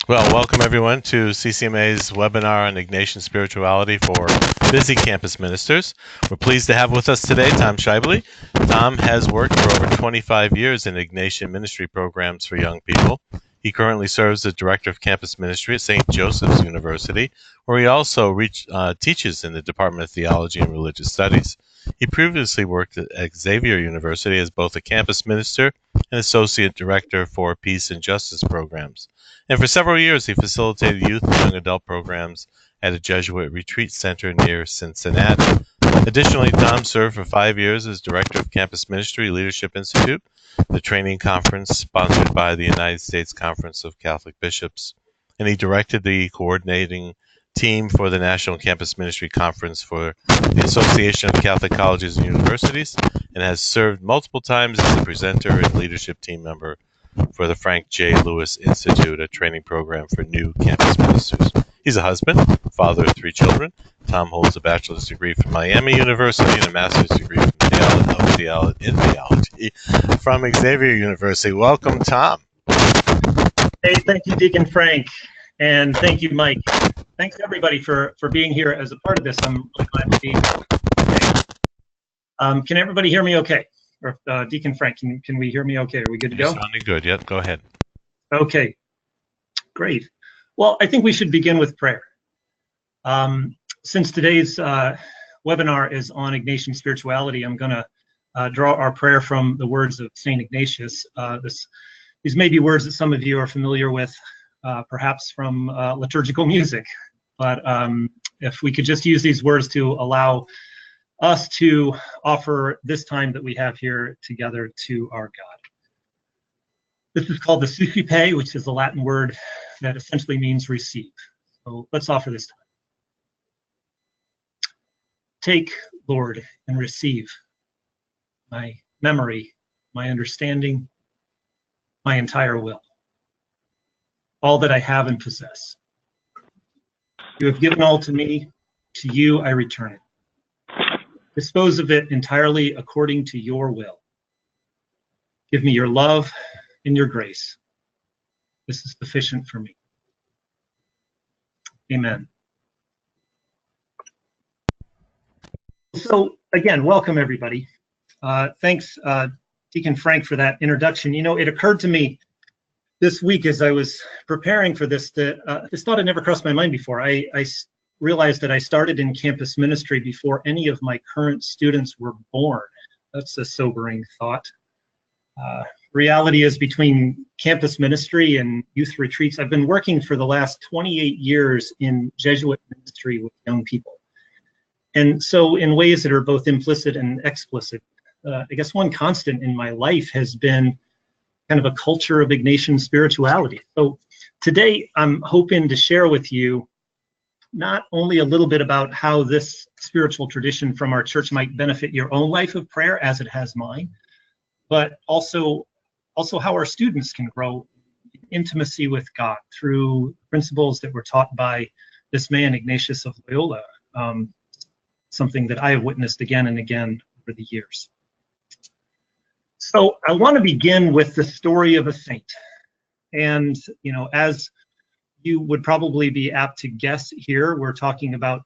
Well, welcome everyone to CCMA's webinar on Ignatian Spirituality for Busy Campus Ministers. We're pleased to have with us today Tom Sheibley. Tom has worked for over 25 years in Ignatian ministry programs for young people. He currently serves as Director of Campus Ministry at St. Joseph's University, where he also teaches in the Department of Theology and Religious Studies. He previously worked at Xavier University as both a campus minister and Associate Director for Peace and Justice Programs. And for several years, he facilitated youth and young adult programs at a Jesuit retreat center near Cincinnati. Additionally, Tom served for 5 years as Director of Campus Ministry Leadership Institute, the training conference sponsored by the United States Conference of Catholic Bishops. And he directed the coordinating team for the National Campus Ministry Conference for the Association of Catholic Colleges and Universities, and has served multiple times as a presenter and leadership team member for the Frank J. Lewis Institute, a training program for new campus ministers. He's a husband, father of 3 children. Tom holds a bachelor's degree from Miami University and a master's degree in theology from Xavier University. Welcome, Tom. Hey, thank you, Deacon Frank, and thank you, Mike. Thanks, everybody, for being here as a part of this. I'm really glad to be here. Can everybody hear me okay? Or Deacon Frank, can we hear me okay? Are we good to go? You're sounding good. Yep, go ahead. Okay, great. Well, I think we should begin with prayer. Since today's webinar is on Ignatian spirituality, I'm going to draw our prayer from the words of St. Ignatius. These may be words that some of you are familiar with, perhaps from liturgical music, but if we could just use these words to allow us to offer this time that we have here together to our God. This is called the Suscipe, which is a Latin word that essentially means receive. So let's offer this time. Take, Lord, and receive my memory, my understanding, my entire will, all that I have and possess. You have given all to me, to you I return it. Dispose of it entirely according to your will. Give me your love and your grace. This is sufficient for me. Amen. So again, welcome everybody. Thanks, Deacon Frank, for that introduction. You know, it occurred to me this week as I was preparing for this that this thought had never crossed my mind before. I realized that I started in campus ministry before any of my current students were born. That's a sobering thought. Reality is, between campus ministry and youth retreats, I've been working for the last 28 years in Jesuit ministry with young people. And so in ways that are both implicit and explicit, I guess one constant in my life has been kind of a culture of Ignatian spirituality. So today I'm hoping to share with you not only a little bit about how this spiritual tradition from our church might benefit your own life of prayer as it has mine, but also how our students can grow in intimacy with God through principles that were taught by this man, Ignatius of Loyola, something that I have witnessed again and again over the years. So I want to begin with the story of a saint. And, you know, as you would probably be apt to guess here, we're talking about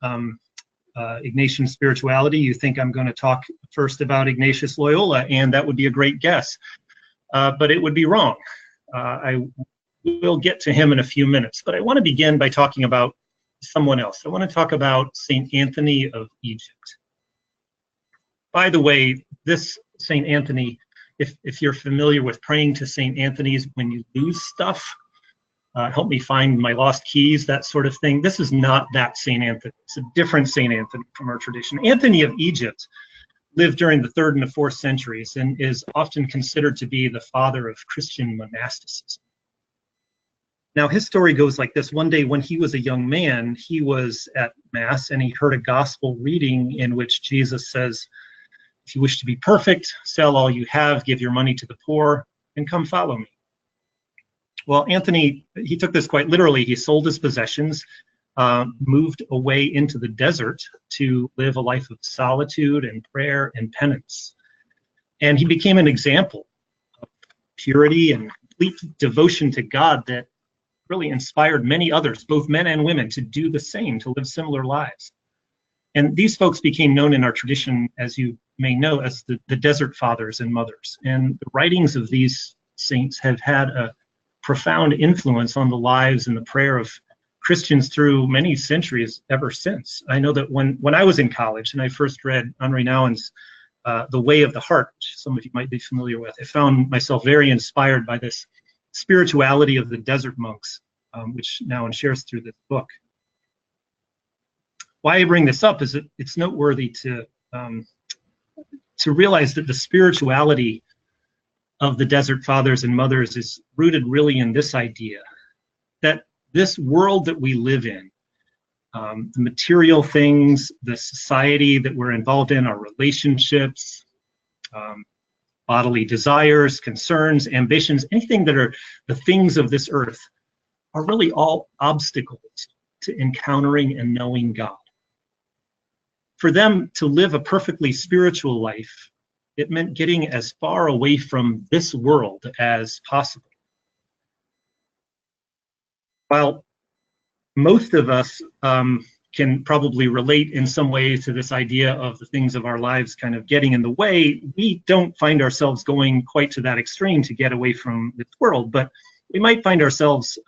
Ignatian spirituality. You think I'm going to talk first about Ignatius Loyola, and that would be a great guess. But it would be wrong. I will get to him in a few minutes, but I want to begin by talking about someone else. I want to talk about St. Anthony of Egypt. By the way, this St. Anthony, if you're familiar with praying to St. Anthony's when you lose stuff, help me find my lost keys, that sort of thing. This is not that St. Anthony. It's a different St. Anthony from our tradition. Anthony of Egypt lived during the 3rd and the 4th centuries and is often considered to be the father of Christian monasticism. Now, his story goes like this. One day when he was a young man, he was at Mass and he heard a gospel reading in which Jesus says, "If you wish to be perfect, sell all you have, give your money to the poor, and come follow me." Well, Anthony, he took this quite literally. He sold his possessions, moved away into the desert to live a life of solitude and prayer and penance. And he became an example of purity and complete devotion to God that really inspired many others, both men and women, to do the same, to live similar lives. And these folks became known in our tradition, as you may know, as the Desert Fathers and Mothers. And the writings of these saints have had a profound influence on the lives and the prayer of Christians through many centuries ever since. I know that when I was in college and I first read Henri Nouwen's The Way of the Heart, which some of you might be familiar with, I found myself very inspired by this spirituality of the desert monks, which Nouwen shares through this book. Why I bring this up is that it's noteworthy to realize that the spirituality of the Desert Fathers and Mothers is rooted really in this idea that this world that we live in, the material things, the society that we're involved in, our relationships, bodily desires, concerns, ambitions, anything that are the things of this earth, are really all obstacles to encountering and knowing God. For them to live a perfectly spiritual life, it meant getting as far away from this world as possible. While most of us can probably relate in some way to this idea of the things of our lives kind of getting in the way, we don't find ourselves going quite to that extreme to get away from this world, but we might find ourselves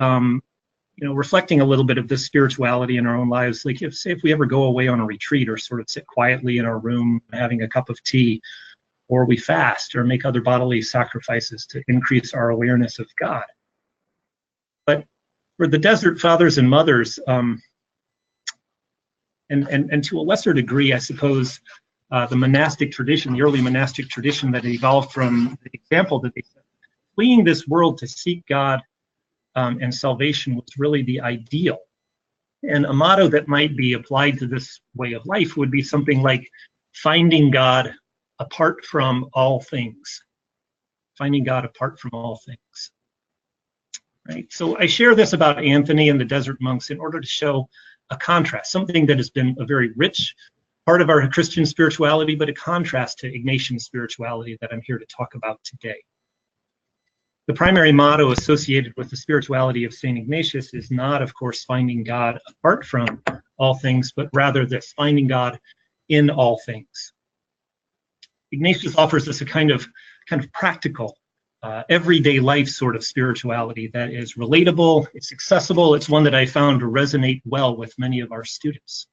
reflecting a little bit of this spirituality in our own lives. Like if we ever go away on a retreat or sort of sit quietly in our room having a cup of tea, or we fast or make other bodily sacrifices to increase our awareness of God. But for the Desert Fathers and Mothers, and to a lesser degree, I suppose, the monastic tradition, the early monastic tradition that evolved from the example that they set, fleeing this world to seek God and salvation was really the ideal. And a motto that might be applied to this way of life would be something like finding God apart from all things. Finding God apart from all things. Right? So I share this about Anthony and the desert monks in order to show a contrast, something that has been a very rich part of our Christian spirituality, but a contrast to Ignatian spirituality that I'm here to talk about today. The primary motto associated with the spirituality of St. Ignatius is not, of course, finding God apart from all things, but rather this, finding God in all things. Ignatius offers us a kind of practical, everyday life sort of spirituality that is relatable, it's accessible, it's one that I found to resonate well with many of our students.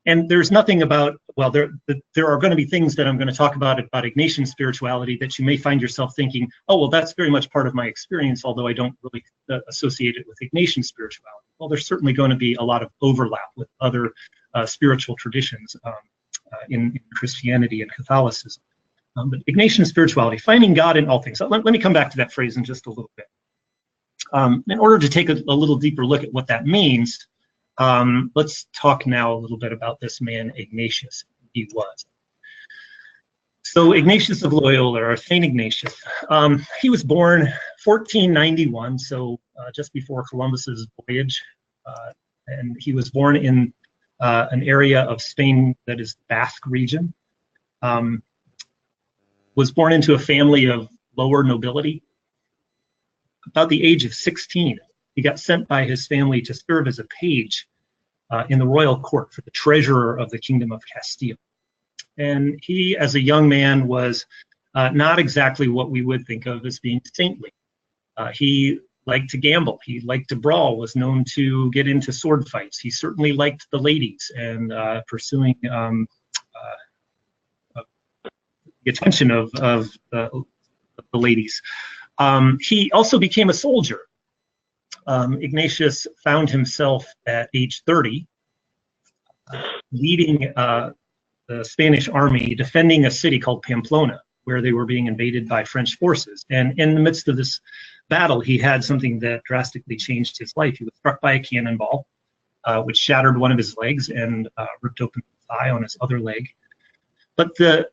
And there's nothing about, well, there are going to be things that I'm going to talk about Ignatian spirituality that you may find yourself thinking, oh, well, that's very much part of my experience, although I don't really associate it with Ignatian spirituality. Well, there's certainly going to be a lot of overlap with other spiritual traditions in Christianity and Catholicism. But Ignatian spirituality, finding God in all things. So let me come back to that phrase in just a little bit. In order to take a little deeper look at what that means, let's talk now a little bit about this man, Ignatius, who he was. So Ignatius of Loyola, or St. Ignatius, he was born 1491, so just before Columbus's voyage, and he was born in an area of Spain that is the Basque region. Was born into a family of lower nobility. About the age of 16, he got sent by his family to serve as a page in the royal court for the treasurer of the Kingdom of Castile. And he, as a young man, was not exactly what we would think of as being saintly. He liked to gamble. He liked to brawl, was known to get into sword fights. He certainly liked the ladies and pursuing the attention of the ladies. He also became a soldier. Ignatius found himself at age 30 leading the Spanish army defending a city called Pamplona, where they were being invaded by French forces. And in the midst of this battle, he had something that drastically changed his life. He was struck by a cannonball, which shattered one of his legs and ripped open the thigh on his other leg. But the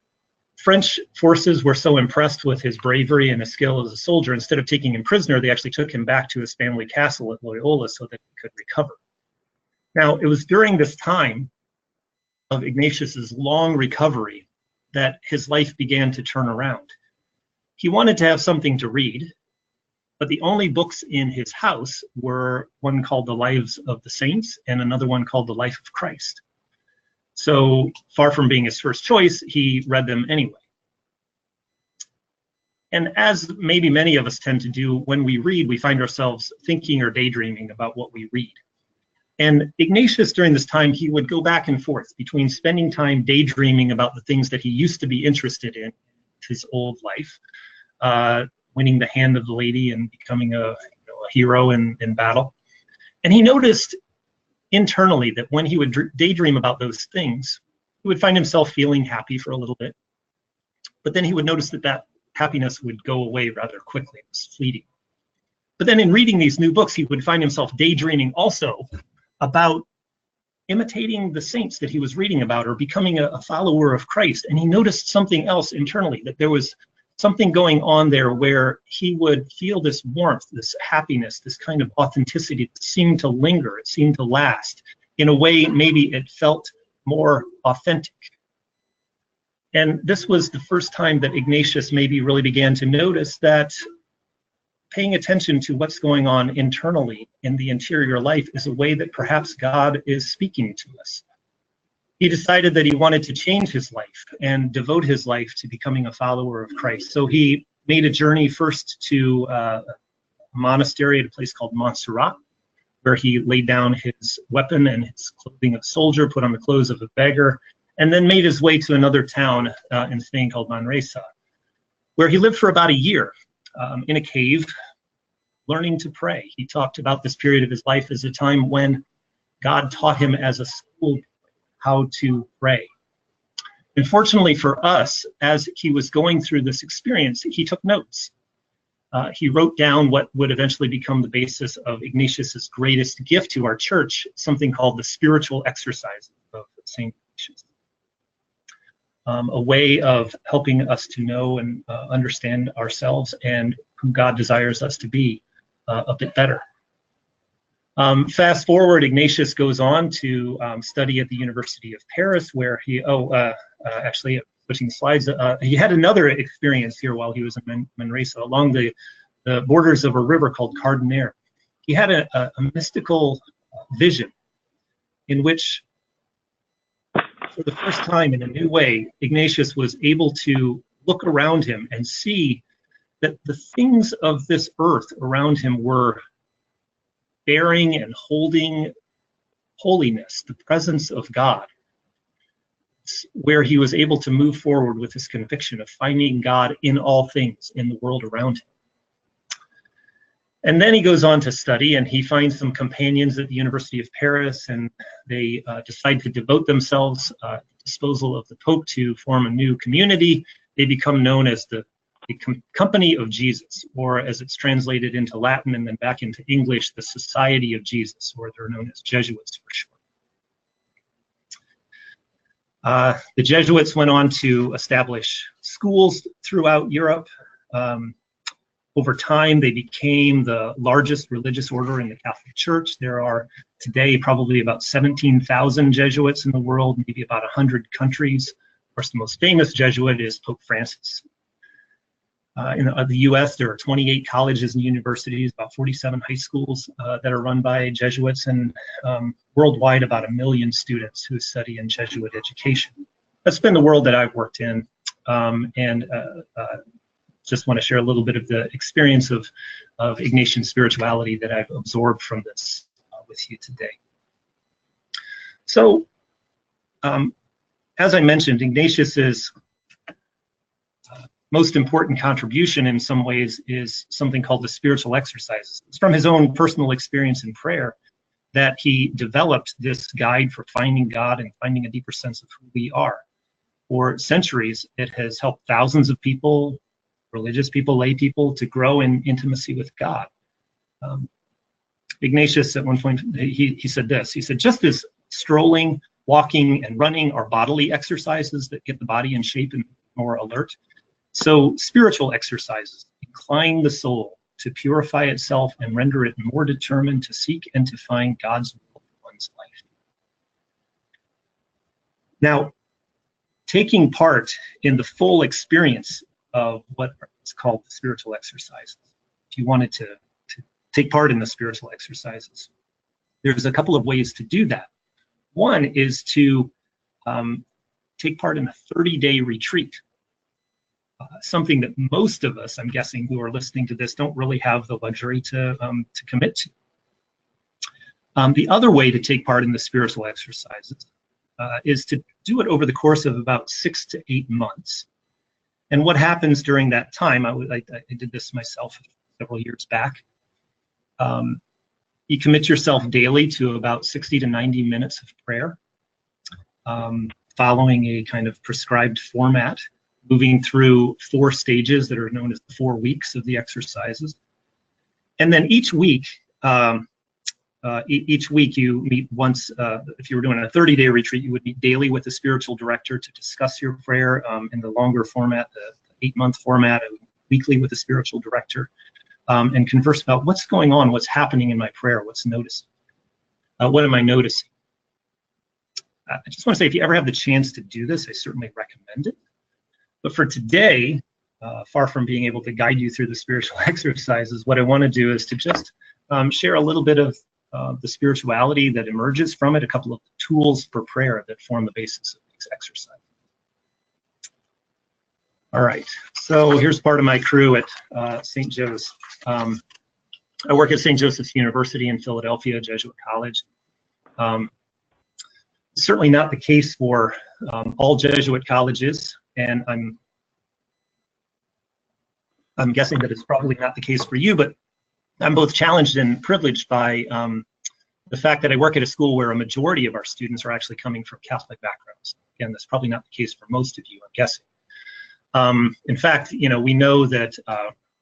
French forces were so impressed with his bravery and his skill as a soldier, instead of taking him prisoner, they actually took him back to his family castle at Loyola so that he could recover. Now, it was during this time of Ignatius's long recovery that his life began to turn around. He wanted to have something to read, But the only books in his house were one called The Lives of the Saints and another one called The Life of Christ. So far from being his first choice, he read them anyway. And as maybe many of us tend to do when we read, we find ourselves thinking or daydreaming about what we read. And Ignatius, during this time, he would go back and forth between spending time daydreaming about the things that he used to be interested in his old life, winning the hand of the lady and becoming a hero in battle. And he noticed internally that when he would daydream about those things, he would find himself feeling happy for a little bit. But then he would notice that happiness would go away rather quickly. It was fleeting. But then in reading these new books, he would find himself daydreaming also about imitating the saints that he was reading about or becoming a follower of Christ. And he noticed something else internally, that there was something going on there where he would feel this warmth, this happiness, this kind of authenticity that seemed to linger, it seemed to last. In a way, maybe it felt more authentic. And this was the first time that Ignatius maybe really began to notice that paying attention to what's going on internally in the interior life is a way that perhaps God is speaking to us. He decided that he wanted to change his life and devote his life to becoming a follower of Christ. So he made a journey first to a monastery at a place called Montserrat, where he laid down his weapon and his clothing of a soldier, put on the clothes of a beggar, and then made his way to another town in Spain called Manresa, where he lived for about a year in a cave, learning to pray. He talked about this period of his life as a time when God taught him as a school how to pray. And fortunately for us, as he was going through this experience, he took notes. He wrote down what would eventually become the basis of Ignatius's greatest gift to our church, something called the spiritual exercises of St. Ignatius. A way of helping us to know and understand ourselves and who God desires us to be a bit better. Fast forward, Ignatius goes on to study at the University of Paris, where he, actually, switching slides, he had another experience here while he was in Manresa, along the borders of a river called Cardener. He had a mystical vision in which, for the first time in a new way, Ignatius was able to look around him and see that the things of this earth around him were bearing and holding holiness, the presence of God, where he was able to move forward with this conviction of finding God in all things in the world around him. And then he goes on to study, and he finds some companions at the University of Paris, and they decide to devote themselves at the disposal of the Pope to form a new community. They become known as the Company of Jesus, or as it's translated into Latin and then back into English, the Society of Jesus, or they're known as Jesuits for short. The Jesuits went on to establish schools throughout Europe. Over time, they became the largest religious order in the Catholic Church. There are today probably about 17,000 Jesuits in the world, maybe about 100 countries. Of course, the most famous Jesuit is Pope Francis. In the US, there are 28 colleges and universities, about 47 high schools that are run by Jesuits, and worldwide about 1 million students who study in Jesuit education. That's been the world that I've worked in, and just want to share a little bit of the experience of Ignatian spirituality that I've absorbed from this with you today. So, as I mentioned, Ignatius's most important contribution in some ways is something called the spiritual exercises. It's from his own personal experience in prayer that he developed this guide for finding God and finding a deeper sense of who we are. For centuries, it has helped thousands of people, religious people, lay people, to grow in intimacy with God. Ignatius, at one point, he said this. He said, just as strolling, walking, and running are bodily exercises that get the body in shape and more alert, so spiritual exercises incline the soul to purify itself and render it more determined to seek and to find God's will for one's life. Now, taking part in the full experience of what is called the spiritual exercises if you wanted to take part in the spiritual exercises. There's a couple of ways to do that. One is to take part in a 30-day retreat. Something that most of us, I'm guessing, who are listening to this don't really have the luxury to commit to. The other way to take part in the spiritual exercises is to do it over the course of about 6 to 8 months. And what happens during that time, I did this myself several years back. You commit yourself daily to about 60 to 90 minutes of prayer, following a kind of prescribed format, moving through 4 stages that are known as the 4 weeks of the exercises. And then each week you meet once. If you were doing a 30-day retreat, you would meet daily with the spiritual director to discuss your prayer. In the longer format, the 8-month format, weekly with the spiritual director, and converse about what's going on, what's happening in my prayer, what's noticed, what am I noticing. I just want to say, if you ever have the chance to do this, I certainly recommend it. But for today, far from being able to guide you through the spiritual exercises, what I want to do is to just share a little bit of the spirituality that emerges from it, a couple of tools for prayer that form the basis of these exercises. All right, so here's part of my crew at St. Joe's. I work at St. Joseph's University in Philadelphia, Jesuit college. Certainly not the case for all Jesuit colleges, and I'm guessing that it's probably not the case for you, but I'm both challenged and privileged by the fact that I work at a school where a majority of our students are actually coming from Catholic backgrounds. Again, that's probably not the case for most of you, I'm guessing. In fact, we know that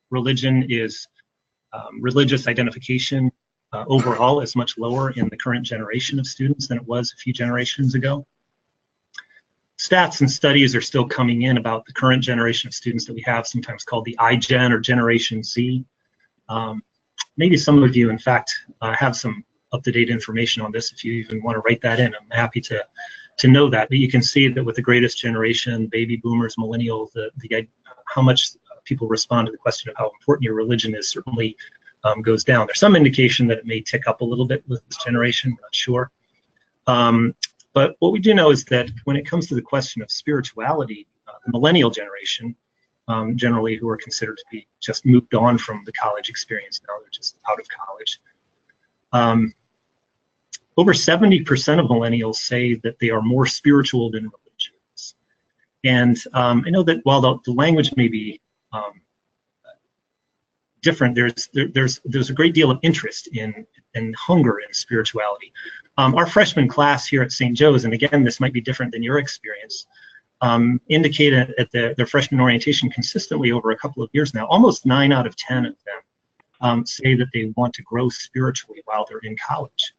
religion is, religious identification overall is much lower in the current generation of students than it was a few generations ago. Stats and studies are still coming in about the current generation of students that we have, sometimes called the iGen or Generation Z. Maybe some of you, in fact, have some up-to-date information on this. If you even want to write that in, I'm happy to know that. But you can see that with the greatest generation, baby boomers, millennials, how much people respond to the question of how important your religion is certainly goes down. There's some indication that it may tick up a little bit with this generation, I'm not sure. But what we do know is that when it comes to the question of spirituality, the millennial generation, generally who are considered to be just moved on from the college experience now, they're just out of college. Over 70% of millennials say that they are more spiritual than religious. And I know that while the language may be different, there's a great deal of interest in hunger in spirituality. Our freshman class here at St. Joe's, and again, this might be different than your experience, indicated at their freshman orientation consistently over a couple of years now, almost 9 out of 10 of them say that they want to grow spiritually while they're in college.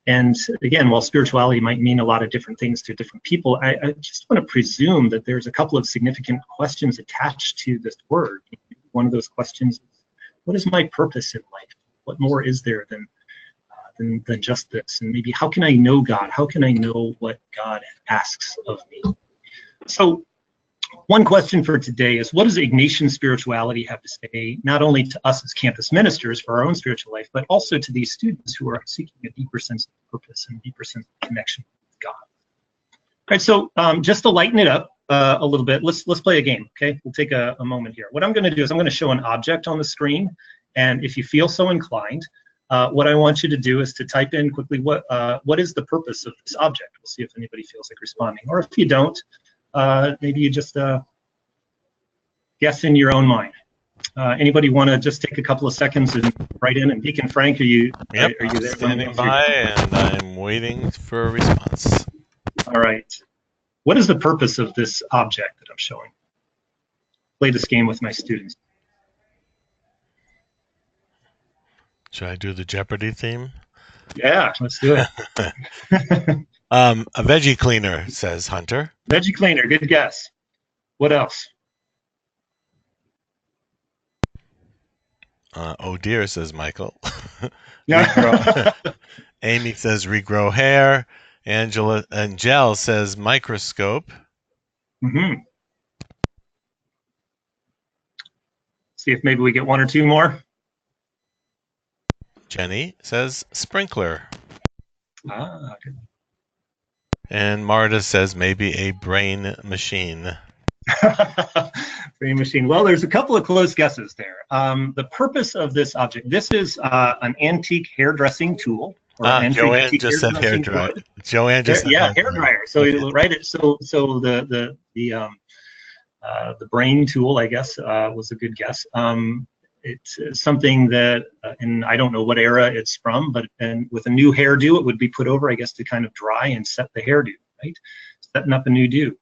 And again, while spirituality might mean a lot of different things to different people, I just want to presume that there's a couple of significant questions attached to this word. One of those questions is, what is my purpose in life? What more is there than just this? And maybe how can I know God? How can I know what God asks of me? So one question for today is, what does Ignatian spirituality have to say, not only to us as campus ministers for our own spiritual life, but also to these students who are seeking a deeper sense of purpose and a deeper sense of connection with God? All right, so just to lighten it up a little bit, let's play a game, okay? We'll take a moment here. What I'm going to do is I'm going to show an object on the screen, and if you feel so inclined, what I want you to do is to type in quickly what is the purpose of this object. We'll see if anybody feels like responding, or if you don't, maybe you just guess in your own mind. Anybody want to just take a couple of seconds and write in? And Deacon Frank, are you Yep, are you there? standing by, and I'm waiting for a response. All right. What is the purpose of this object that I'm showing? Play this game with my students. Should I do the Jeopardy theme? Yeah, let's do it. A veggie cleaner, says Hunter. Veggie cleaner, good guess. What else? Oh dear, says Michael. Yeah. Amy says regrow hair. Angel says microscope. Mm-hmm. See if maybe we get one or two more. Jenny says sprinkler. Ah, good. And Marta says maybe a brain machine. Brain machine. Well, there's a couple of close guesses there. The purpose of this object, this is an antique hairdressing tool. Or an Joanne just said hair dryer. Joanne just said hair dryer. So okay. Right. So the brain tool, I guess, was a good guess. It's something that, and I don't know what era it's from, but with a new hairdo, it would be put over, I guess, to kind of dry and set the hairdo, right? Setting up a new do.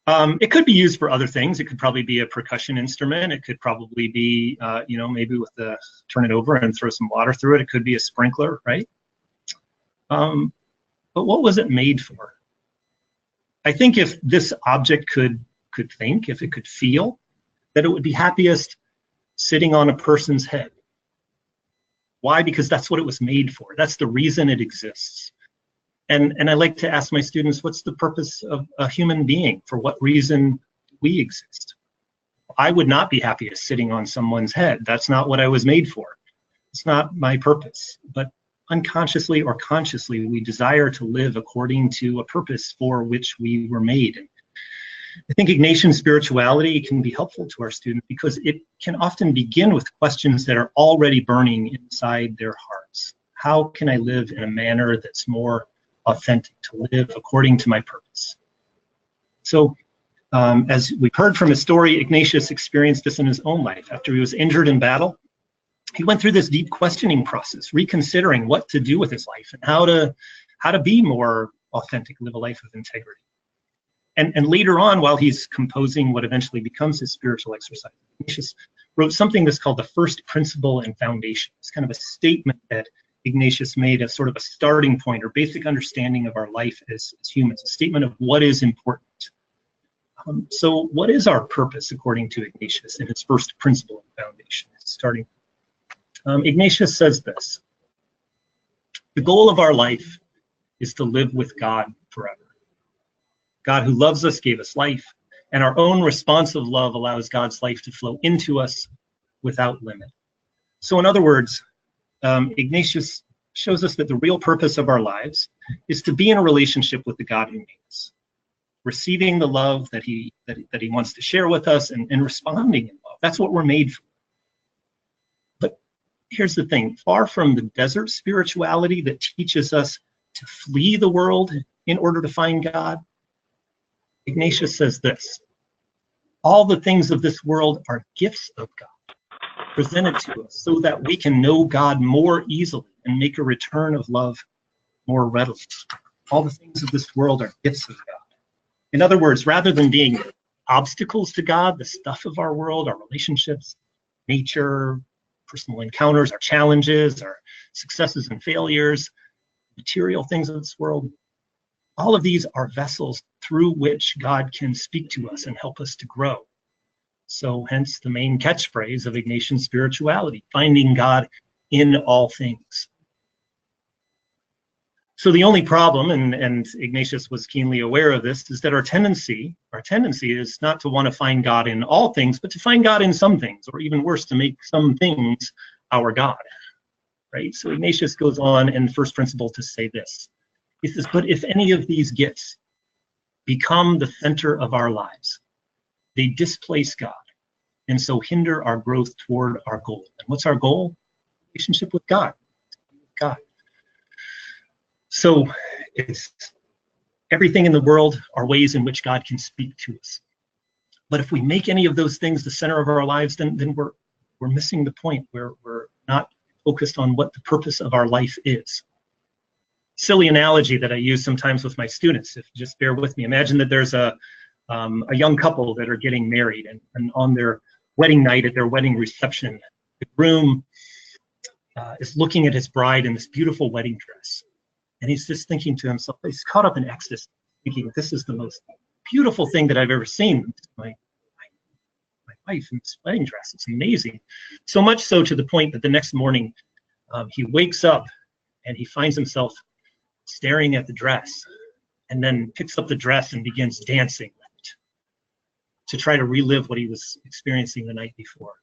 It could be used for other things. It could probably be a percussion instrument. It could probably be, maybe with the turn it over and throw some water through it. It could be a sprinkler, right? But what was it made for? I think if this object could think, if it could feel, that it would be happiest sitting on a person's head. Why? Because that's what it was made for. That's the reason it exists. And I like to ask my students, what's the purpose of a human being? For what reason do we exist? I would not be happiest sitting on someone's head. That's not what I was made for. It's not my purpose. But unconsciously or consciously, we desire to live according to a purpose for which we were made. And I think Ignatian spirituality can be helpful to our students because it can often begin with questions that are already burning inside their hearts. How can I live in a manner that's more authentic, to live according to my purpose? So as we've heard from his story, Ignatius experienced this in his own life. After he was injured in battle, he went through this deep questioning process, reconsidering what to do with his life and how to be more authentic, live a life of integrity. And later on, while he's composing what eventually becomes his spiritual exercise, Ignatius wrote something that's called the first principle and foundation. It's kind of a statement that Ignatius made as sort of a starting point or basic understanding of our life as humans, a statement of what is important. So what is our purpose according to Ignatius in his first principle and foundation? Starting, Ignatius says this: the goal of our life is to live with God forever. God who loves us gave us life, and our own responsive love allows God's life to flow into us without limit. So in other words, Ignatius shows us that the real purpose of our lives is to be in a relationship with the God who made us, receiving the love that he wants to share with us and responding in love. That's what we're made for. But here's the thing, far from the desert spirituality that teaches us to flee the world in order to find God, Ignatius says this: all the things of this world are gifts of God, presented to us so that we can know God more easily and make a return of love more readily. All the things of this world are gifts of God. In other words, rather than being obstacles to God, the stuff of our world, our relationships, nature, personal encounters, our challenges, our successes and failures, material things of this world, all of these are vessels through which God can speak to us and help us to grow. So hence the main catchphrase of Ignatian spirituality, finding God in all things. So the only problem, and Ignatius was keenly aware of this, is that our tendency is not to want to find God in all things, but to find God in some things, or even worse, to make some things our God, right? So Ignatius goes on in the first principle to say this. He says, but if any of these gifts become the center of our lives, they displace God and so hinder our growth toward our goal. And what's our goal? Relationship with God. So it's everything in the world are ways in which God can speak to us. But if we make any of those things the center of our lives, then we're missing the point. We're not focused on what the purpose of our life is. Silly analogy that I use sometimes with my students, if just bear with me. Imagine that there's a young couple that are getting married, and on their wedding night at their wedding reception, the groom is looking at his bride in this beautiful wedding dress. And he's just thinking to himself, he's caught up in ecstasy, thinking, this is the most beautiful thing that I've ever seen. My wife in this wedding dress, it's amazing. So much so to the point that the next morning he wakes up and he finds himself staring at the dress, and then picks up the dress and begins dancing with it to try to relive what he was experiencing the night before.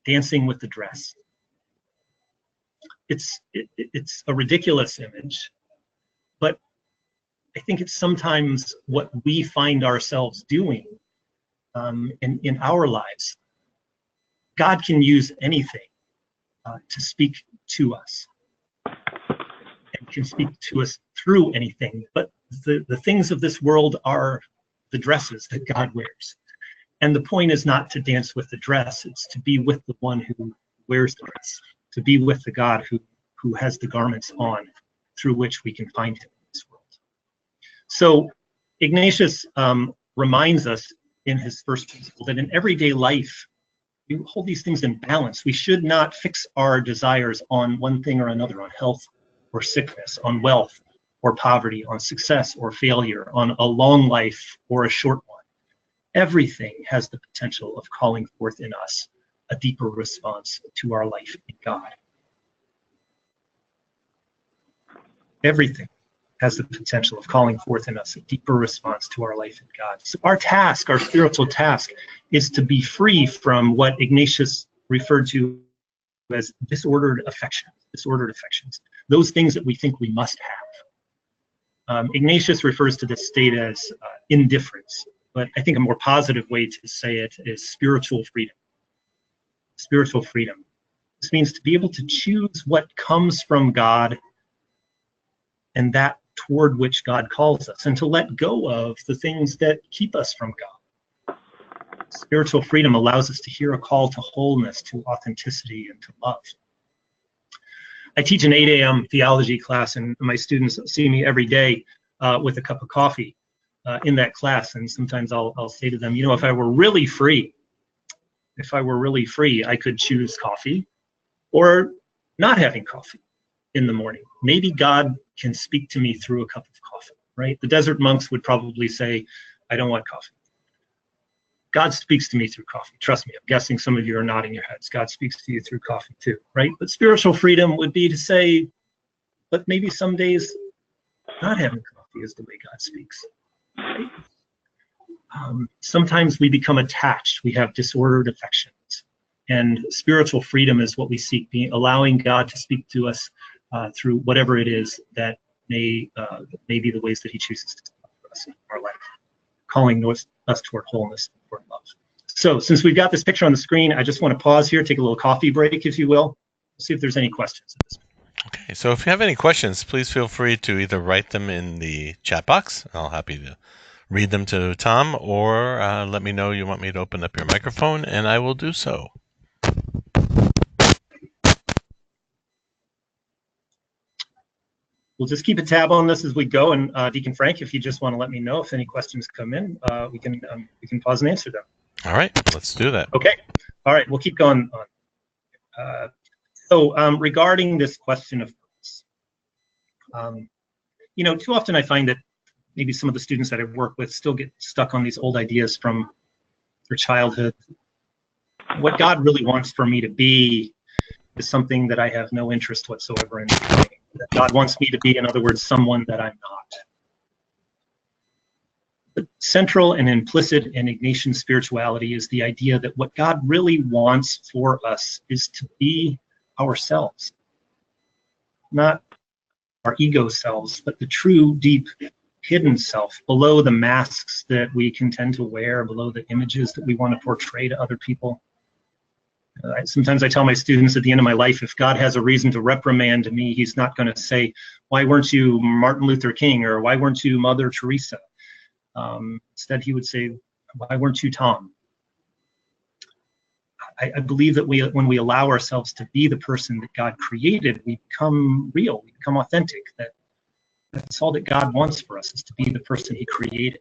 Dancing with the dress. It's a ridiculous image, but I think it's sometimes what we find ourselves doing in our lives. God can use anything to speak to us, and can speak to us through anything, but the things of this world are the dresses that God wears. And the point is not to dance with the dress, it's to be with the one who wears the dress, to be with the God who has the garments on through which we can find him in this world. So Ignatius reminds us in his first principle that in everyday life, we hold these things in balance. We should not fix our desires on one thing or another, on health or sickness, on wealth or poverty, on success or failure, on a long life or a short one. Everything has the potential of calling forth in us a deeper response to our life in God. Everything has the potential of calling forth in us a deeper response to our life in God. So our task, our spiritual task, is to be free from what Ignatius referred to as disordered affections, those things that we think we must have. Ignatius refers to this state as indifference, but I think a more positive way to say it is spiritual freedom. Spiritual freedom. This means to be able to choose what comes from God and that toward which God calls us, and to let go of the things that keep us from God. Spiritual freedom allows us to hear a call to wholeness, to authenticity, and to love. I teach an 8 a.m. theology class, and my students see me every day with a cup of coffee in that class, and sometimes I'll say to them, you know, if I were really free, I could choose coffee or not having coffee in the morning. Maybe God can speak to me through a cup of coffee, right? The desert monks would probably say, I don't want coffee. God speaks to me through coffee. Trust me, I'm guessing some of you are nodding your heads. God speaks to you through coffee too, right? But spiritual freedom would be to say, but maybe some days not having coffee is the way God speaks. Right? Sometimes we become attached. We have disordered affections. And spiritual freedom is what we seek, allowing God to speak to us through whatever it is that may be the ways that he chooses to speak to us in our life, calling us toward wholeness and toward love. So since we've got this picture on the screen, I just want to pause here, take a little coffee break, if you will. See if there's any questions at this point. Okay, so if you have any questions, please feel free to either write them in the chat box. I'll happy to read them to Tom, or let me know you want me to open up your microphone, and I will do so. We'll just keep a tab on this as we go, and Deacon Frank, if you just want to let me know if any questions come in, we can pause and answer them. All right, let's do that. Okay. All right, we'll keep going on. So regarding this question of purpose, you know, too often I find that maybe some of the students that I work with still get stuck on these old ideas from their childhood. What God really wants for me to be is something that I have no interest whatsoever in becoming. That God wants me to be, in other words, someone that I'm not. The central and implicit in Ignatian spirituality is the idea that what God really wants for us is to be ourselves. Not our ego selves, but the true, deep, hidden self, below the masks that we can tend to wear, below the images that we want to portray to other people. Sometimes I tell my students at the end of my life, if God has a reason to reprimand me, he's not going to say, why weren't you Martin Luther King, or why weren't you Mother Teresa? Instead, he would say, why weren't you Tom? I believe that when we allow ourselves to be the person that God created, we become real, we become authentic. That's all that God wants for us, is to be the person he created.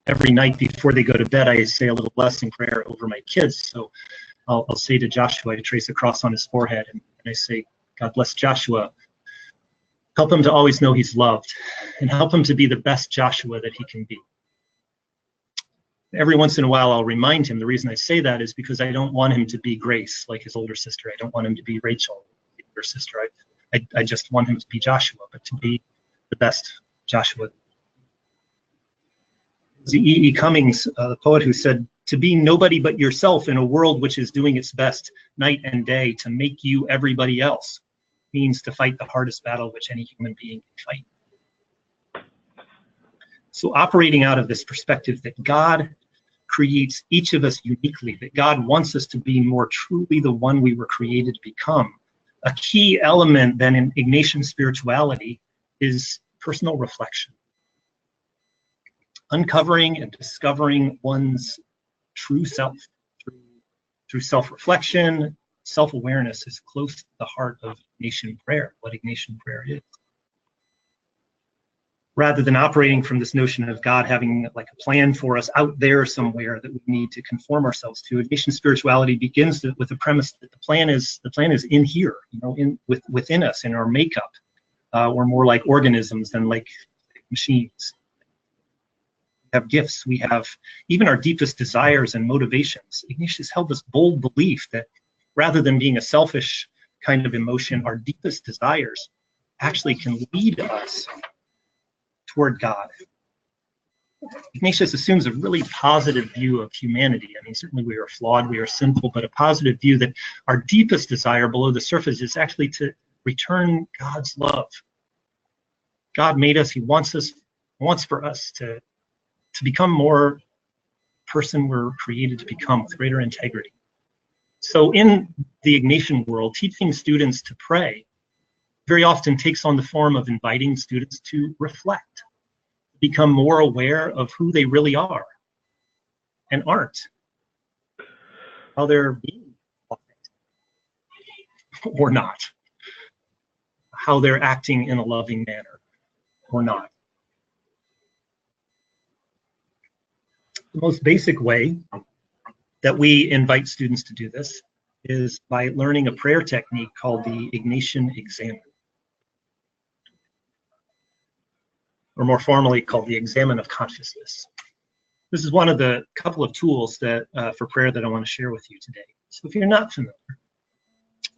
Every night before they go to bed, I say a little blessing prayer over my kids. So I'll say to Joshua, I trace a cross on his forehead, and I say, God bless Joshua. Help him to always know he's loved, and help him to be the best Joshua that he can be. Every once in a while, I'll remind him. The reason I say that is because I don't want him to be Grace, like his older sister. I don't want him to be Rachel, his older sister. I just want him to be Joshua, but to be the best Joshua. E. Cummings, the poet, who said, "To be nobody but yourself in a world which is doing its best night and day to make you everybody else means to fight the hardest battle which any human being can fight." So operating out of this perspective that God creates each of us uniquely, that God wants us to be more truly the one we were created to become, a key element then in Ignatian spirituality is personal reflection. Uncovering and discovering one's true self through self-reflection. Self-awareness is close to the heart of Ignatian prayer, what Ignatian prayer is. Rather than operating from this notion of God having like a plan for us out there somewhere that we need to conform ourselves to, Ignatian spirituality begins with the premise that the plan is in here, within us, in our makeup. We're more like organisms than like machines. We have gifts, we have even our deepest desires and motivations. Ignatius held this bold belief that rather than being a selfish kind of emotion, our deepest desires actually can lead us toward God. Ignatius assumes a really positive view of humanity. I mean, certainly we are flawed, we are sinful, but a positive view that our deepest desire below the surface is actually to return God's love. God made us, he wants for us to become more person we're created to become with greater integrity. So in the Ignatian world, teaching students to pray very often takes on the form of inviting students to reflect, become more aware of who they really are and aren't, how they're being or not, how they're acting in a loving manner or not. The most basic way that we invite students to do this is by learning a prayer technique called the Ignatian Examen, or more formally called the Examen of Consciousness. This is one of the couple of tools that for prayer that I want to share with you today. So if you're not familiar,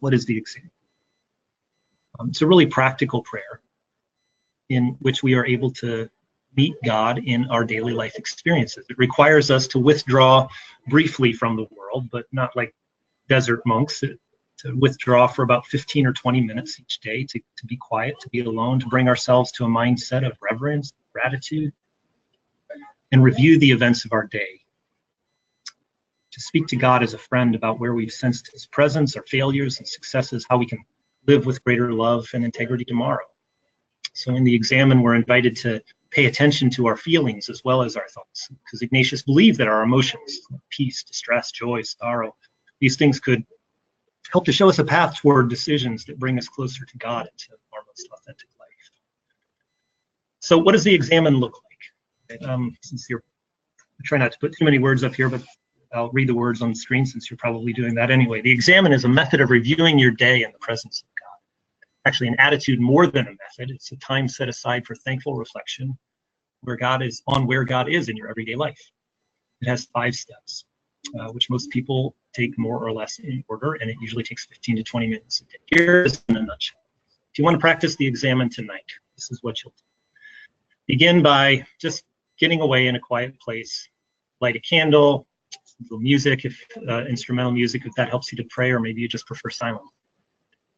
what is the Examen? It's a really practical prayer in which we are able to meet God in our daily life experiences. It requires us to withdraw briefly from the world, but not like desert monks, to withdraw for about 15 or 20 minutes each day, to be quiet, to be alone, to bring ourselves to a mindset of reverence, gratitude, and review the events of our day. To speak to God as a friend about where we've sensed his presence, our failures and successes, how we can live with greater love and integrity tomorrow. So in the Examen, we're invited to pay attention to our feelings as well as our thoughts, because Ignatius believed that our emotions, peace, distress, joy, sorrow, these things could help to show us a path toward decisions that bring us closer to God and to our most authentic life. So what does the Examen look like? I try not to put too many words up here, but I'll read the words on the screen since you're probably doing that anyway. The Examen is a method of reviewing your day in the presence of God. Actually, an attitude more than a method. It's a time set aside for thankful reflection where God is in your everyday life. It has 5 steps, which most people take more or less in order, and it usually takes 15 to 20 minutes a day. Here's in a nutshell. If you want to practice the Examen tonight, this is what you'll do. Begin by just getting away in a quiet place, light a candle, some music, if instrumental music, if that helps you to pray, or maybe you just prefer silence.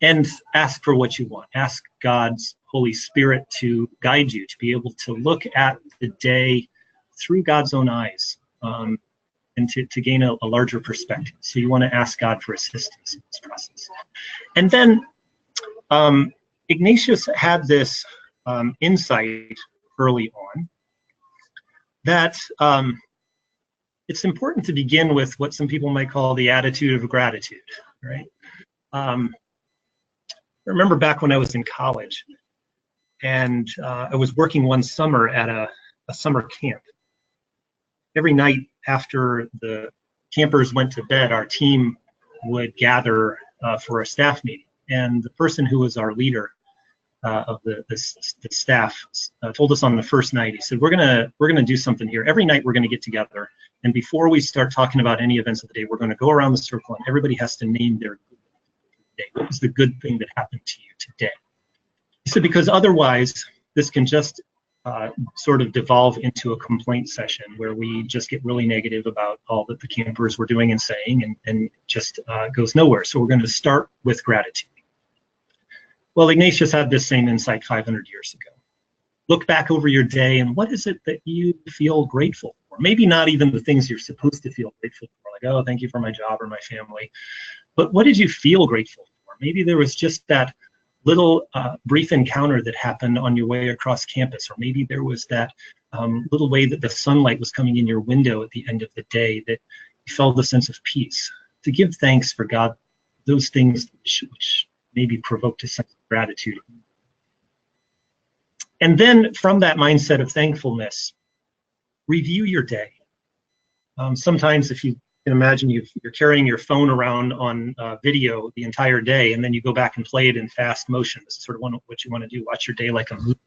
And ask for what you want. Ask God's Holy Spirit to guide you, to be able to look at the day through God's own eyes, and to gain a larger perspective. So you want to ask God for assistance in this process. And then Ignatius had this insight early on that it's important to begin with what some people might call the attitude of gratitude, right? I remember back when I was in college, and I was working one summer at a summer camp. Every night after the campers went to bed, our team would gather for a staff meeting. And the person who was our leader of the staff told us on the first night, he said, we're gonna do something here. Every night we're gonna get together, and before we start talking about any events of the day, we're gonna go around the circle and everybody has to name their day. What was the good thing that happened to you today? He said, because otherwise this can just sort of devolve into a complaint session where we just get really negative about all that the campers were doing and saying, and just goes nowhere. So we're going to start with gratitude. Well, Ignatius had this same insight 500 years ago. Look back over your day, and what is it that you feel grateful for? Maybe not even the things you're supposed to feel grateful for, like, oh, thank you for my job or my family. But what did you feel grateful for? Maybe there was just that little brief encounter that happened on your way across campus, or maybe there was that little way that the sunlight was coming in your window at the end of the day that you felt a sense of peace. To give thanks for God, those things which maybe provoked a sense of gratitude. And then from that mindset of thankfulness, review your day. Sometimes if you can imagine, you're carrying your phone around on video the entire day, and then you go back and play it in fast motion. This is sort of what you want to do. Watch your day like a movie.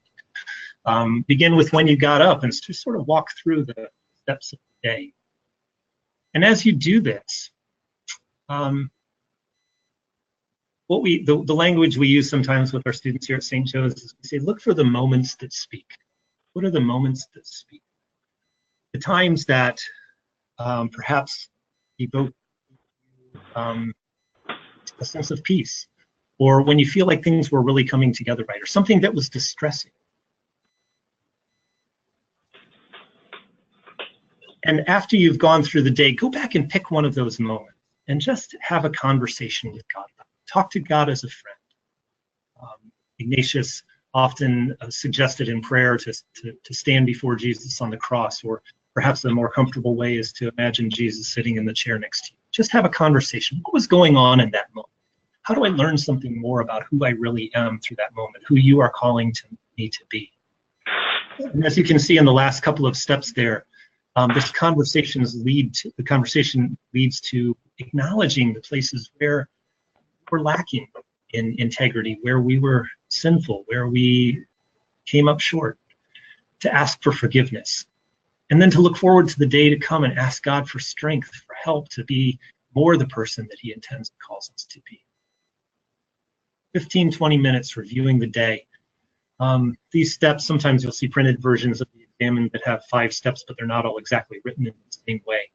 Begin with when you got up and just sort of walk through the steps of the day. And as you do this, the language we use sometimes with our students here at St. Joe's is we say, look for the moments that speak. What are the moments that speak? The times that perhaps evoke a sense of peace, or when you feel like things were really coming together right, or something that was distressing. And after you've gone through the day, go back and pick one of those moments and just have a conversation with God. Talk to God as a friend. Ignatius often suggested in prayer to stand before Jesus on the cross, or perhaps a more comfortable way is to imagine Jesus sitting in the chair next to you. Just have a conversation. What was going on in that moment? How do I learn something more about who I really am through that moment, who you are calling to me to be? And as you can see in the last couple of steps there, this conversation leads to acknowledging the places where we're lacking in integrity, where we were sinful, where we came up short, to ask for forgiveness. And then to look forward to the day to come and ask God for strength, for help to be more the person that he intends and calls us to be. 15, 20 minutes reviewing the day. These steps, sometimes you'll see printed versions of the Examen that have 5 steps, but they're not all exactly written in the same way.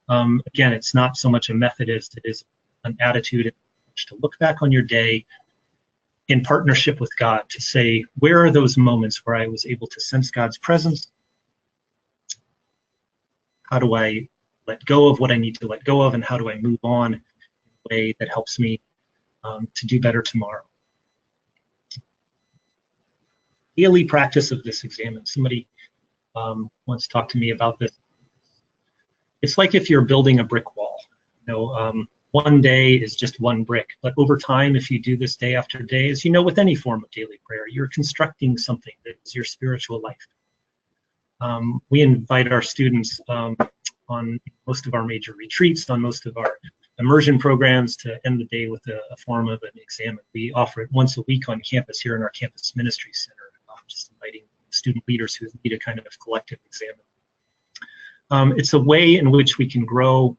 Again, it's not so much a method as it is an attitude to look back on your day in partnership with God, to say, where are those moments where I was able to sense God's presence? How do I let go of what I need to let go of, and how do I move on in a way that helps me to do better tomorrow? Daily practice of this Examen. Somebody once talked to me about this. It's like if you're building a brick wall. One day is just one brick, but over time, if you do this day after day, as you know, with any form of daily prayer, you're constructing something that is your spiritual life. We invite our students on most of our major retreats, on most of our immersion programs, to end the day with a form of an Examen. We offer it once a week on campus here in our campus ministry center, just inviting student leaders who lead a kind of collective Examen. It's a way in which we can grow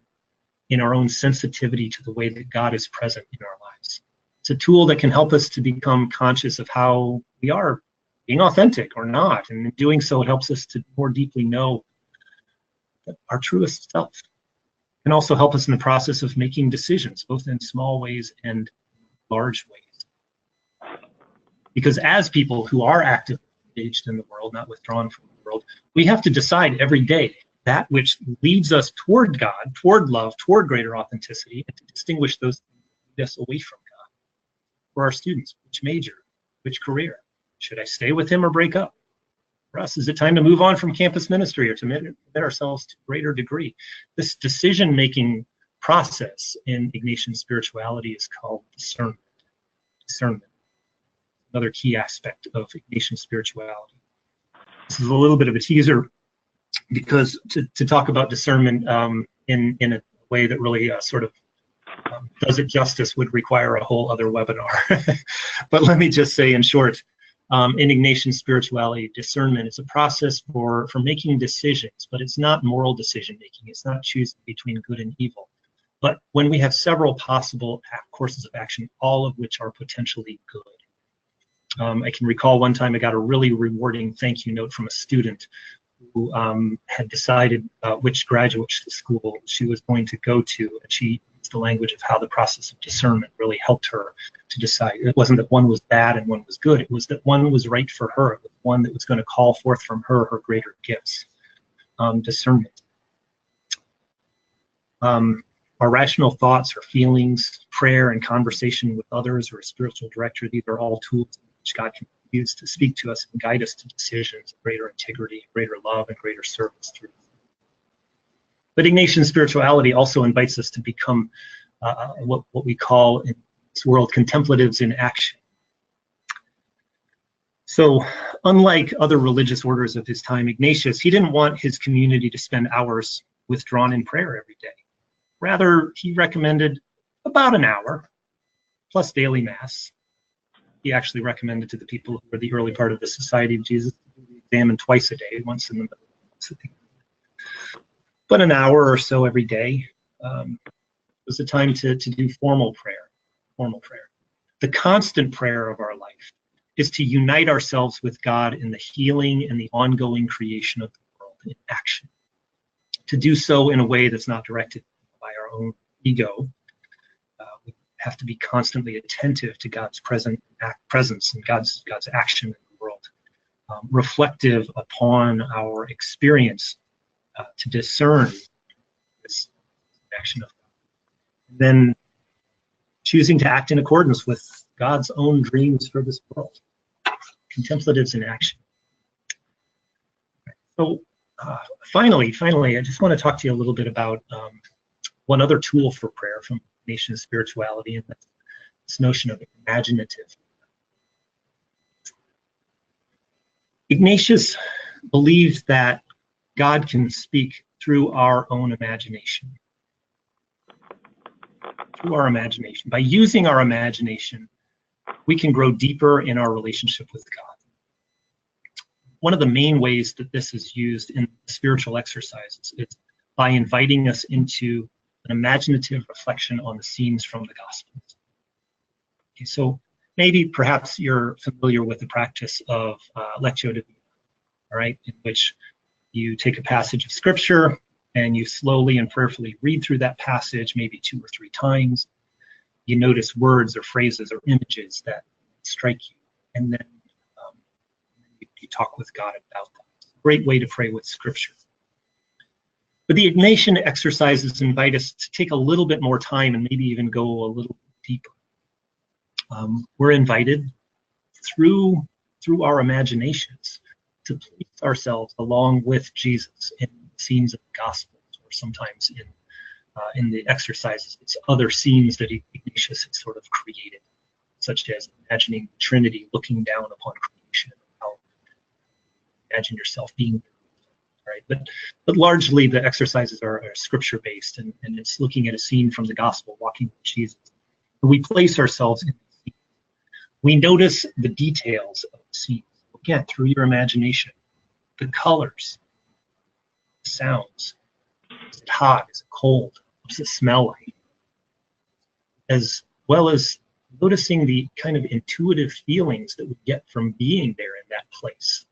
in our own sensitivity to the way that God is present in our lives. It's a tool that can help us to become conscious of how we are being authentic or not, and in doing so, it helps us to more deeply know our truest self. It can also help us in the process of making decisions, both in small ways and large ways. Because as people who are actively engaged in the world, not withdrawn from the world, we have to decide every day that which leads us toward God, toward love, toward greater authenticity, and to distinguish those things that lead us away from God. For our students, which major, which career? Should I stay with him or break up? For us, is it time to move on from campus ministry or to commit ourselves to a greater degree? This decision-making process in Ignatian spirituality is called discernment. Discernment, another key aspect of Ignatian spirituality. This is a little bit of a teaser, because to talk about discernment in a way that really does it justice would require a whole other webinar. But let me just say in short, in Ignatian spirituality, discernment is a process for making decisions, but it's not moral decision making. It's not choosing between good and evil. But when we have several possible courses of action, all of which are potentially good, I can recall one time I got a really rewarding thank you note from a student who had decided which graduate school she was going to go to, and she used the language of how the process of discernment really helped her to decide. It wasn't that one was bad and one was good, it was that one was right for her, it was one that was going to call forth from her greater gifts. Discernment. Our rational thoughts or feelings, prayer and conversation with others or a spiritual director, these are all tools which God can use to speak to us and guide us to decisions of greater integrity, greater love, and greater service through. But Ignatian spirituality also invites us to become what we call in this world contemplatives in action. So unlike other religious orders of his time, Ignatius, he didn't want his community to spend hours withdrawn in prayer every day. Rather, he recommended about an hour plus daily mass. He actually recommended to the people who were the early part of the Society of Jesus to do the Examen twice a day, once in the middle, once at the end. But an hour or so every day was the time to do formal prayer. The constant prayer of our life is to unite ourselves with God in the healing and the ongoing creation of the world in action. To do so in a way that's not directed by our own ego. We have to be constantly attentive to God's presence and God's action in the world, reflective upon our experience to discern this action of God. And then choosing to act in accordance with God's own dreams for this world. Contemplatives in action. So finally, I just want to talk to you a little bit about one other tool for prayer from Ignatian spirituality, and that's this notion of imaginative. Ignatius believed that God can speak through our own imagination. Through our imagination. By using our imagination, we can grow deeper in our relationship with God. One of the main ways that this is used in spiritual exercises is by inviting us into an imaginative reflection on the scenes from the Gospels. Okay, so maybe perhaps you're familiar with the practice of Lectio Divina, all right, in which you take a passage of Scripture and you slowly and prayerfully read through that passage, maybe 2 or 3 times. You notice words or phrases or images that strike you, and then you talk with God about them. It's a great way to pray with Scripture. But the Ignatian exercises invite us to take a little bit more time and maybe even go a little deeper. We're invited through our imaginations to place ourselves along with Jesus in scenes of the Gospels, or sometimes in the exercises, it's other scenes that Ignatius has sort of created, such as imagining the Trinity looking down upon creation. How imagine yourself being there, right? But largely the exercises are Scripture-based, and it's looking at a scene from the Gospel, walking with Jesus. And we place ourselves in the scene. We notice the details of the scene, again, through your imagination, the colors, the sounds. Is it hot? Is it cold? What does it smell like? As well as noticing the kind of intuitive feelings that we get from being there in that place.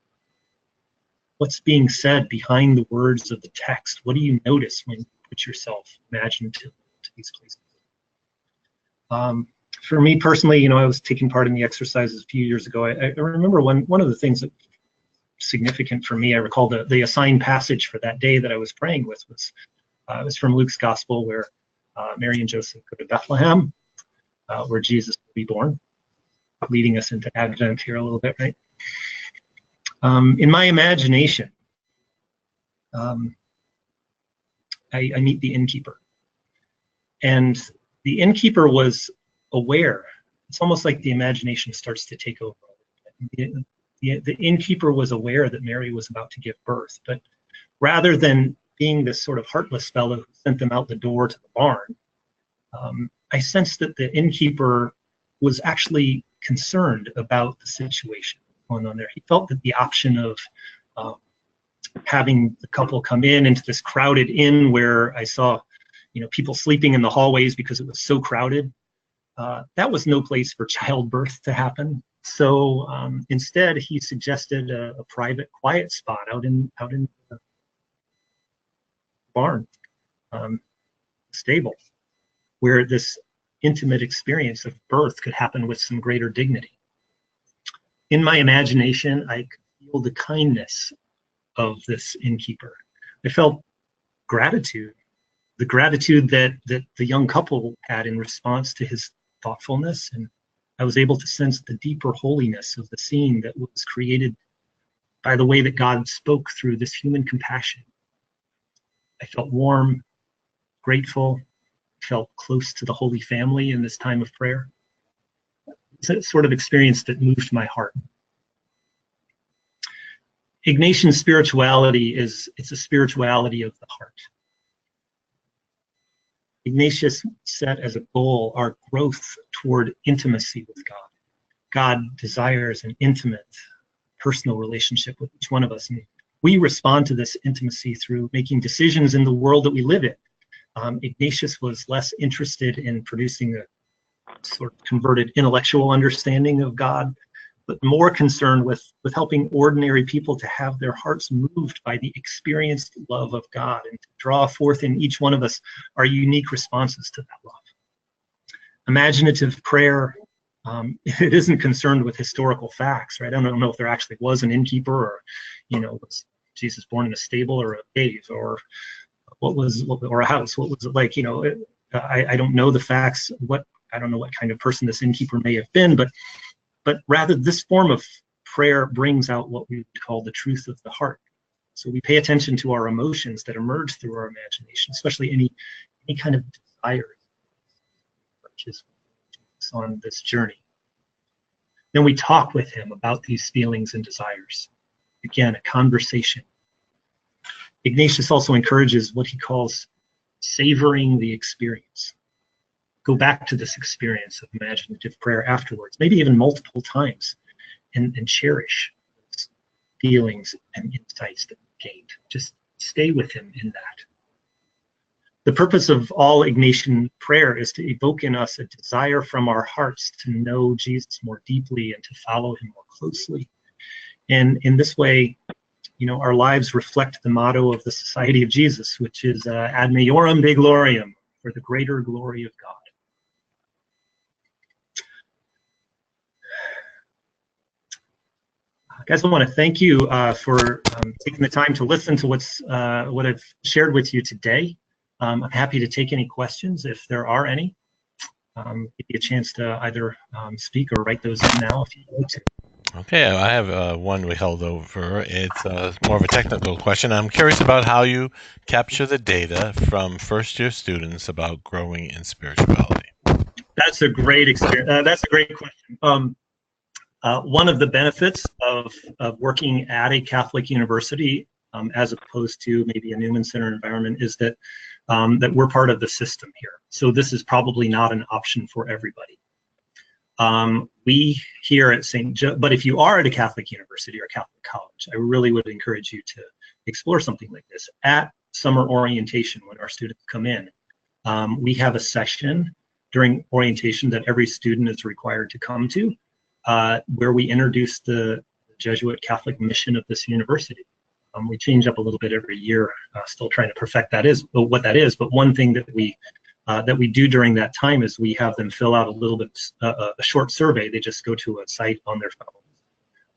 What's being said behind the words of the text? What do you notice when you put yourself imaginatively to these places? For me personally, I was taking part in the exercises a few years ago. I remember one of the things that was significant for me, I recall the assigned passage for that day that I was praying with was it was from Luke's Gospel, where Mary and Joseph go to Bethlehem, where Jesus will be born, leading us into Advent here a little bit, right? In my imagination, I meet the innkeeper. And the innkeeper was aware. It's almost like the imagination starts to take over. The innkeeper was aware that Mary was about to give birth, but rather than being this sort of heartless fellow who sent them out the door to the barn, I sensed that the innkeeper was actually concerned about the situation going on there. He felt that the option of having the couple come into this crowded inn where I saw, people sleeping in the hallways because it was so crowded, that was no place for childbirth to happen. So instead, he suggested a private, quiet spot out in the barn, stable, where this intimate experience of birth could happen with some greater dignity. In my imagination, I could feel the kindness of this innkeeper. I felt gratitude, the gratitude that the young couple had in response to his thoughtfulness, and I was able to sense the deeper holiness of the scene that was created by the way that God spoke through this human compassion. I felt warm, grateful, felt close to the Holy Family in this time of prayer. It's a sort of experience that moved my heart. Ignatian spirituality it's a spirituality of the heart. Ignatius set as a goal our growth toward intimacy with God. God desires an intimate, personal relationship with each one of us, and we respond to this intimacy through making decisions in the world that we live in. Ignatius was less interested in producing a sort of converted intellectual understanding of God, but more concerned with helping ordinary people to have their hearts moved by the experienced love of God and to draw forth in each one of us our unique responses to that love. Imaginative prayer, it isn't concerned with historical facts, right? I don't know if there actually was an innkeeper, or, was Jesus born in a stable or a cave, or or a house? What was it like? I don't know the facts. I don't know what kind of person this innkeeper may have been, but rather this form of prayer brings out what we would call the truth of the heart. So we pay attention to our emotions that emerge through our imagination, especially any kind of desire, which is on this journey. Then we talk with him about these feelings and desires. Again, a conversation. Ignatius also encourages what he calls savoring the experience. Go back to this experience of imaginative prayer afterwards, maybe even multiple times, and cherish those feelings and insights that we gained. Just stay with him in that. The purpose of all Ignatian prayer is to evoke in us a desire from our hearts to know Jesus more deeply and to follow him more closely. And in this way, our lives reflect the motto of the Society of Jesus, which is ad majorem Dei gloriam, for the greater glory of God. Guys, I want to thank you for taking the time to listen to what I've shared with you today. I'm happy to take any questions if there are any. Give you a chance to either speak or write those in now if you'd like to. Okay, I have one we held over. It's more of a technical question. I'm curious about how you capture the data from first-year students about growing in spirituality. That's a great experience. That's a great question. One of the benefits of working at a Catholic university, as opposed to maybe a Newman Center environment, is that we're part of the system here. So this is probably not an option for everybody. We here at but if you are at a Catholic university or Catholic college, I really would encourage you to explore something like this. At summer orientation, when our students come in, we have a session during orientation that every student is required to come to, where we introduce the Jesuit Catholic mission of this university. We change up a little bit every year, still trying to perfect what that is. But one thing that we do during that time is we have them fill out a short survey. They just go to a site on their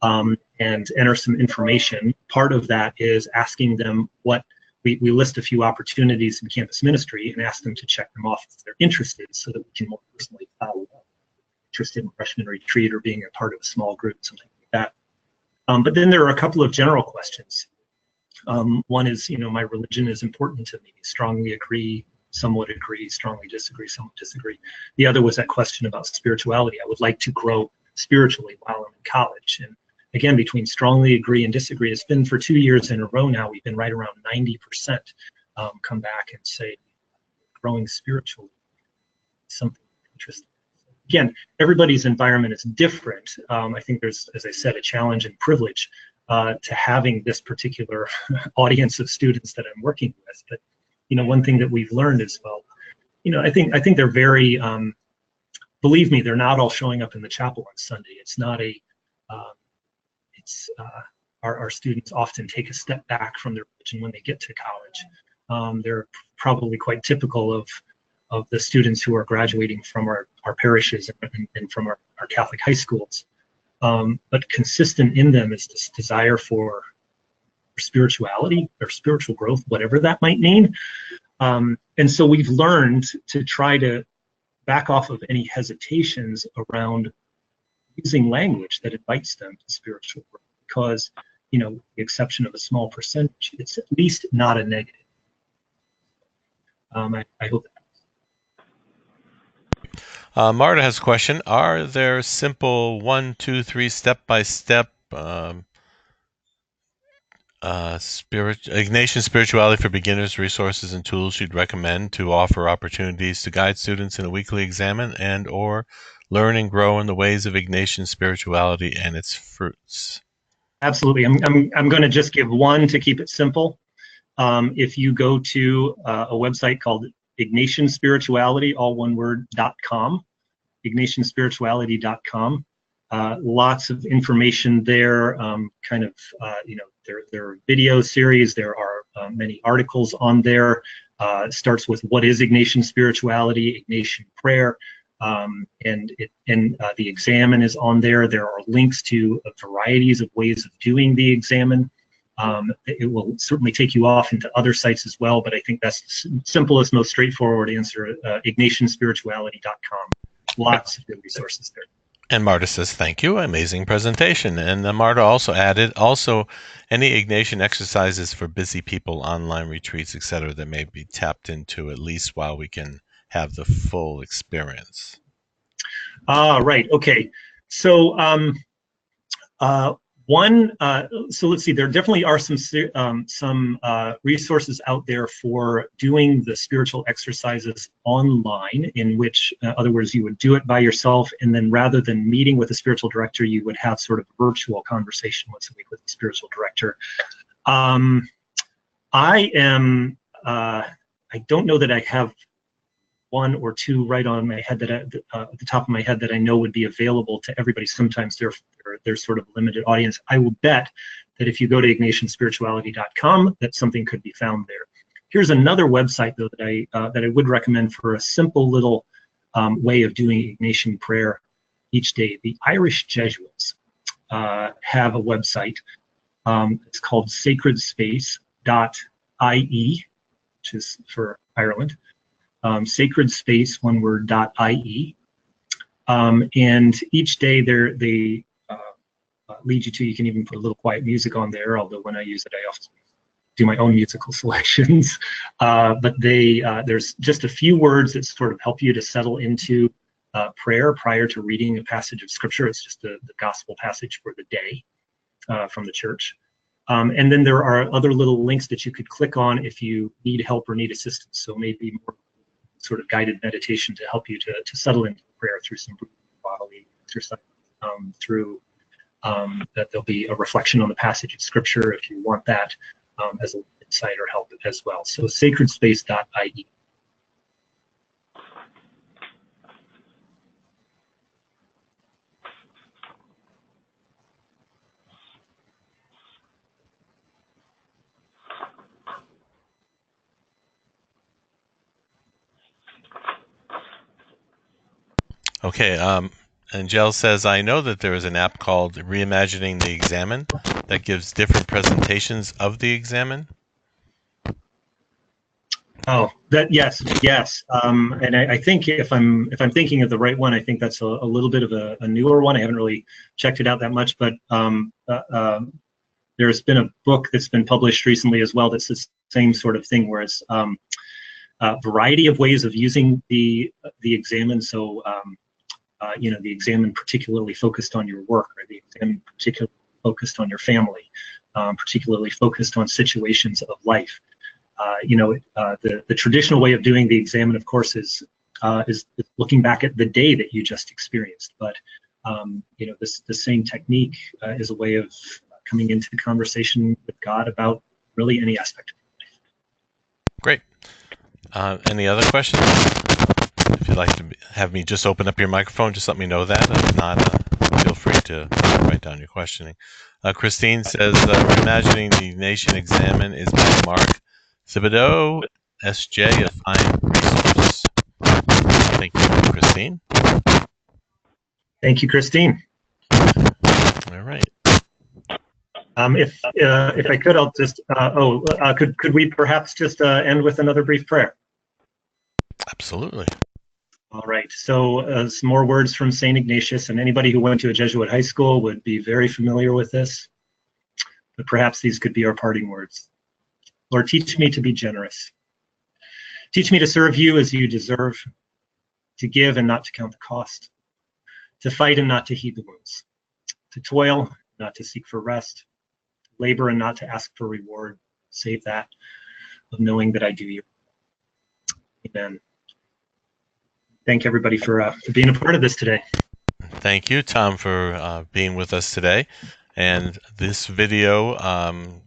phone and enter some information. Part of that is asking them what we list a few opportunities in campus ministry and ask them to check them off if they're interested, so that we can more personally follow up. Interested in freshman retreat or being a part of a small group, something like that. But then there are a couple of general questions. One is, my religion is important to me. Strongly agree, somewhat agree, strongly disagree, somewhat disagree. The other was that question about spirituality. I would like to grow spiritually while I'm in college. And again, between strongly agree and disagree, it's been for 2 years in a row now, we've been right around 90% come back and say, growing spiritually, something interesting. Again, everybody's environment is different. I think there's, as I said, a challenge and privilege to having this particular audience of students that I'm working with. But one thing that we've learned is, I think they're very believe me, they're not all showing up in the chapel on Sunday. It's not a, our students often take a step back from their religion when they get to college. They're probably quite typical of the students who are graduating from our parishes and from our Catholic high schools. But consistent in them is this desire for spirituality or spiritual growth, whatever that might mean. And so we've learned to try to back off of any hesitations around using language that invites them to spiritual growth, because, you know, with the exception of a small percentage, it's at least not a negative. I hope that. Marta has a question. Are there simple 1, 2, 3 step-by-step Ignatian spirituality for beginners resources and tools you'd recommend to offer opportunities to guide students in a weekly examen and or learn and grow in the ways of Ignatian spirituality and its fruits? Absolutely. I'm going to just give one to keep it simple. If you go to a website called Ignatian Spirituality, all one word, .com, ignatianspirituality.com. Lots of information there, you know, there are video series, there are many articles on there. It starts with what is Ignatian spirituality, Ignatian prayer, and the Examen is on there. There are links to varieties of ways of doing the Examen. It will certainly take you off into other sites as well, but I think that's the simplest, most straightforward answer, ignatianspirituality.com. Lots of good resources there. And Marta says, thank you, amazing presentation. And Marta also added, any Ignatian exercises for busy people, online retreats, etc., that may be tapped into at least while we can have the full experience. Right, okay. So so let's see, there definitely are some resources out there for doing the spiritual exercises online, in which, in other words, you would do it by yourself, and then rather than meeting with a spiritual director, you would have sort of a virtual conversation once a week with the spiritual director. I don't know that I have one or two right on my head that at the top of my head that I know would be available to everybody. Sometimes they're sort of limited audience. I will bet that if you go to ignatianspirituality.com, that something could be found there. Here's another website though that I would recommend for a simple little way of doing Ignatian prayer each day. The Irish Jesuits have a website. It's called sacredspace.ie, which is for Ireland. Sacred Space, one word, .ie. And each day they lead you to, you can even put a little quiet music on there, although when I use it, I often do my own musical selections. But there's just a few words that sort of help you to settle into prayer prior to reading a passage of scripture. It's just the gospel passage for the day from the church. And then there are other little links that you could click on if you need help or need assistance. So maybe more sort of guided meditation to help you to settle into prayer through some bodily exercise, through that there'll be a reflection on the passage of scripture if you want that as an insight or help as well. So sacredspace.ie. Okay, Angel says, I know that there is an app called Reimagining the Examen that gives different presentations of the Examen. Oh, yes. And I think if I'm thinking of the right one, I think that's a little bit of a newer one. I haven't really checked it out that much, but there's been a book that's been published recently as well that's the same sort of thing, where it's a variety of ways of using the Examen. So you know, the Examen particularly focused on your work, or the Examen particularly focused on your family, particularly focused on situations of life. You know, the traditional way of doing the Examen, of course, is looking back at the day that you just experienced. But you know, the same technique is a way of coming into the conversation with God about really any aspect of life. Great. Any other questions? you'd like to have me just open up your microphone, just let me know that. If not, feel free to write down your questioning. Christine says, reimagining the Ignatian Examen is by Mark Thibodeau, SJ, a fine resource. Thank you, Christine. Thank you, Christine. All right. If I could, I'll just, could we perhaps just end with another brief prayer? Absolutely. All right, so some more words from St. Ignatius, and anybody who went to a Jesuit high school would be very familiar with this, but perhaps these could be our parting words. Lord, teach me to be generous. Teach me to serve you as you deserve, to give and not to count the cost, to fight and not to heed the wounds, to toil, not to seek for rest, labor and not to ask for reward, save that of knowing that I do you. Amen. Thank everybody for being a part of this today. Thank you, Tom, for being with us today. And this video,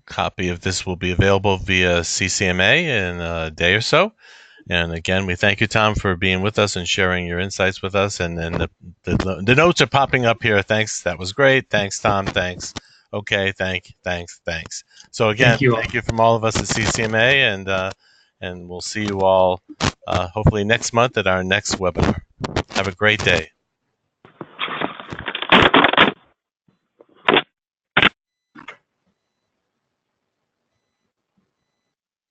copy of this will be available via CCMA in a day or so. And again, we thank you, Tom, for being with us and sharing your insights with us. And then the notes are popping up here. Thanks. That was great. Thanks, Tom. Thanks. Okay. Thanks. So again, thank you from all of us at CCMA, and we'll see you all hopefully next month at our next webinar. Have a great day.